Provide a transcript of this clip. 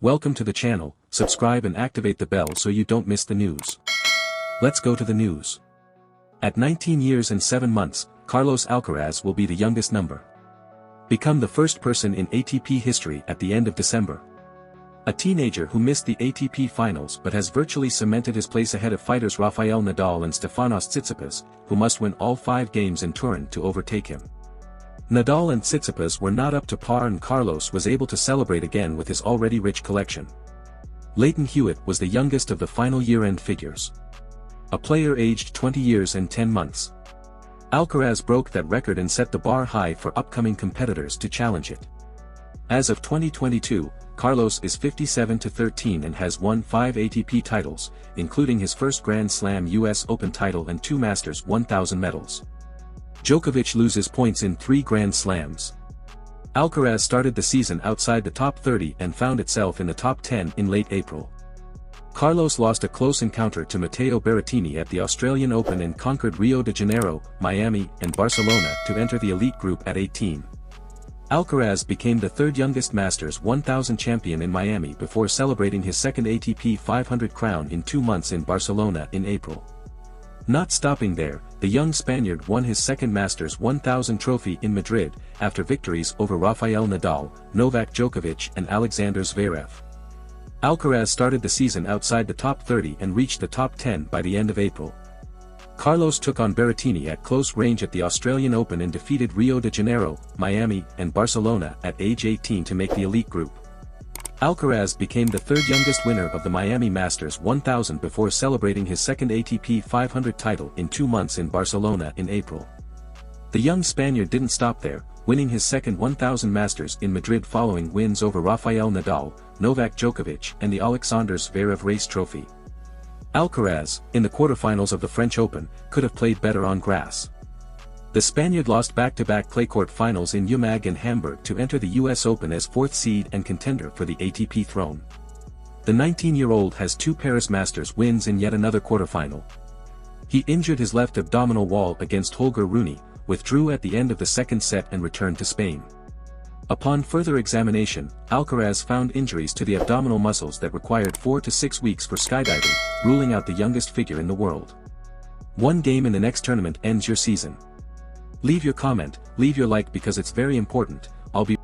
Welcome to the channel, subscribe and activate the bell so you don't miss the news. Let's go to the news. At 19 years and 7 months, Carlos Alcaraz will be the youngest number. Become the first person in ATP history at the end of December. A teenager who missed the ATP finals but has virtually cemented his place ahead of fighters Rafael Nadal and Stefanos Tsitsipas, who must win all 5 games in Turin to overtake him. Nadal and Tsitsipas were not up to par and Carlos was able to celebrate again with his already rich collection. Lleyton Hewitt was the youngest of the final year-end figures. A player aged 20 years and 10 months. Alcaraz broke that record and set the bar high for upcoming competitors to challenge it. As of 2022, Carlos is 57-13 and has won 5 ATP titles, including his first Grand Slam US Open title and 2 Masters 1000 medals. Djokovic loses points in 3 Grand Slams. Alcaraz started the season outside the top 30 and found itself in the top 10 in late April. Carlos lost a close encounter to Matteo Berrettini at the Australian Open and conquered Rio de Janeiro, Miami, and Barcelona to enter the elite group at 18. Alcaraz became the 3rd youngest Masters 1000 champion in Miami before celebrating his second ATP 500 crown in 2 months in Barcelona in April. Not stopping there, the young Spaniard won his second Masters 1000 trophy in Madrid, after victories over Rafael Nadal, Novak Djokovic and Alexander Zverev. Alcaraz started the season outside the top 30 and reached the top 10 by the end of April. Carlos took on Berrettini at close range at the Australian Open and defeated Rio de Janeiro, Miami, and Barcelona at age 18 to make the elite group. Alcaraz became the 3rd youngest winner of the Miami Masters 1000 before celebrating his second ATP 500 title in 2 months in Barcelona in April. The young Spaniard didn't stop there, winning his second 1000 Masters in Madrid following wins over Rafael Nadal, Novak Djokovic and the Alexander Zverev race trophy. Alcaraz, in the quarterfinals of the French Open, could have played better on grass. The Spaniard lost back-to-back claycourt finals in IMAGO and Hamburg to enter the US Open as 4th seed and contender for the ATP throne. The 19-year-old has 2 Paris Masters wins in yet another quarterfinal. He injured his left abdominal wall against Holger Rune, withdrew at the end of the second set and returned to Spain. Upon further examination, Alcaraz found injuries to the abdominal muscles that required 4 to 6 weeks for skydiving, ruling out the youngest figure in the world. 1 game in the next tournament ends your season. Leave your comment, leave your like because it's very important. I'll be